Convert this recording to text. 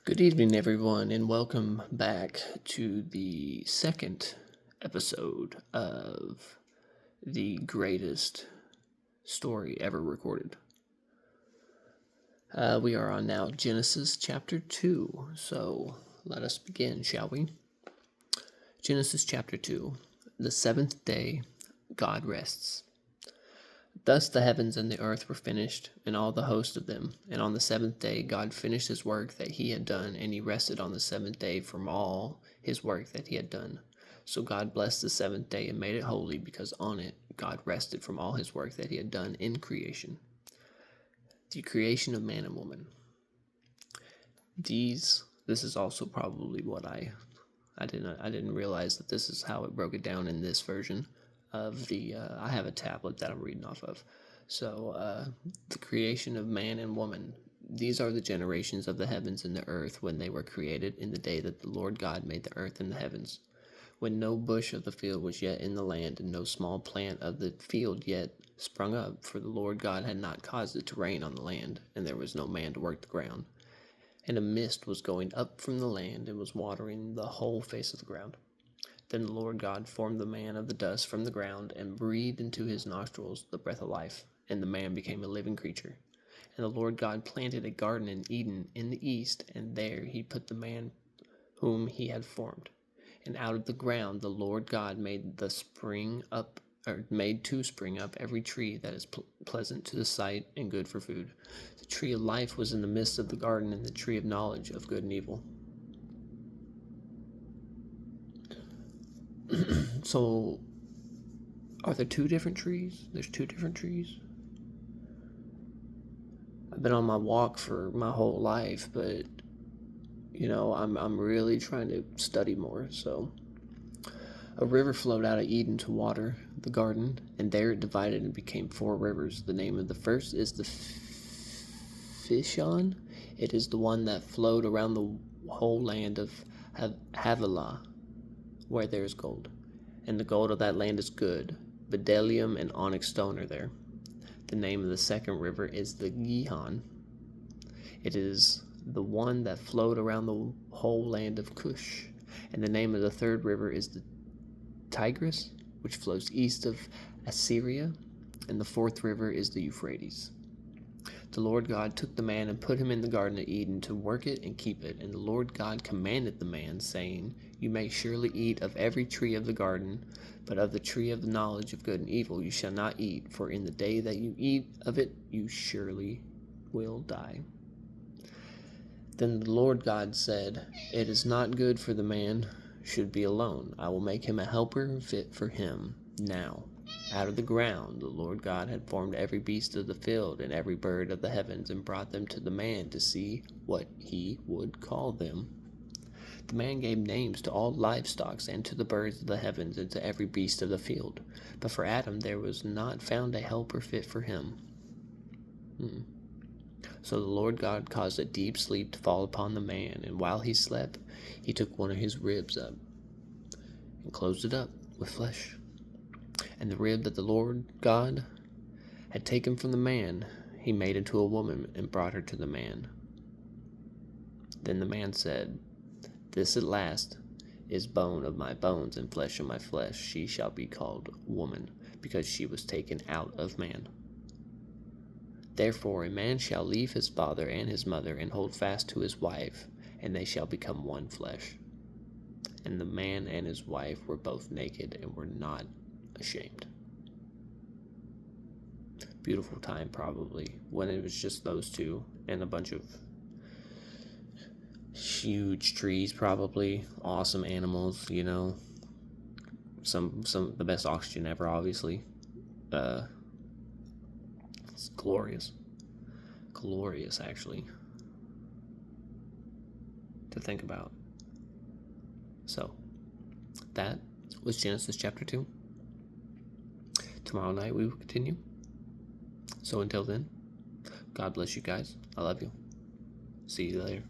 Good evening, everyone, and welcome back to the second episode of the greatest story ever recorded. We are on now Genesis chapter 2, so let us begin, shall we? Genesis chapter 2. The seventh day, God rests. Thus the heavens and the earth were finished, and all the host of them. And on the seventh day God finished his work that he had done, and he rested on the seventh day from all his work that he had done. So God blessed the seventh day and made it holy, because on it God rested from all his work that he had done in creation. The creation of man and woman. This is also probably what I didn't realize that this is how it broke it down in this version of the I have a tablet that I'm reading off of. So the creation of man and woman. These are the generations of the heavens and the earth when they were created in the day that the Lord God made the earth and the heavens, when no bush of the field was yet in the land, and no small plant of the field yet sprung up, for the Lord God had not caused it to rain on the land, and there was no man to work the ground. And a mist was going up from the land, and was watering the whole face of the ground. Then the Lord God formed the man of the dust from the ground, and breathed into his nostrils the breath of life, and the man became a living creature. And the Lord God planted a garden in Eden in the east, and there he put the man whom he had formed. And out of the ground the Lord God made to spring up every tree that is pleasant to the sight and good for food. The tree of life was in the midst of the garden, and the tree of knowledge of good and evil. So, are there two different trees? There's two different trees? I've been on my walk for my whole life, but, I'm really trying to study more, so. A river flowed out of Eden to water the garden, and there it divided and became 4 rivers. The name of the first is the Fishon. It is the one that flowed around the whole land of Havilah, where there is gold. And the gold of that land is good. Bdellium and onyx stone are there. The name of the second river is the Gihon. It is the one that flowed around the whole land of Cush. And the name of the third river is the Tigris, which flows east of Assyria. And the fourth river is the Euphrates. The Lord God took the man and put him in the garden of Eden to work it and keep it. And the Lord God commanded the man, saying, You may surely eat of every tree of the garden, but of the tree of the knowledge of good and evil you shall not eat, for in the day that you eat of it you surely will die. Then the Lord God said, It is not good for the man should be alone. I will make him a helper fit for him. Now, out of the ground the Lord God had formed every beast of the field and every bird of the heavens, and brought them to the man to see what he would call them. The man gave names to all livestock, and to the birds of the heavens, and to every beast of the field. But for Adam there was not found a helper fit for him. So the Lord God caused a deep sleep to fall upon the man, and while he slept, he took one of his ribs up and closed it up with flesh. And the rib that the Lord God had taken from the man, he made into a woman and brought her to the man. Then the man said, This at last is bone of my bones and flesh of my flesh. She shall be called woman, because she was taken out of man. Therefore a man shall leave his father and his mother, and hold fast to his wife, and they shall become one flesh. And the man and his wife were both naked and were not ashamed. Beautiful time, probably, when it was just those two and a bunch of huge trees, probably awesome animals, some the best oxygen ever, obviously. It's glorious actually to think about. So that was Genesis chapter 2. Tomorrow night we will continue. So until then, God bless you guys. I love you. See you later.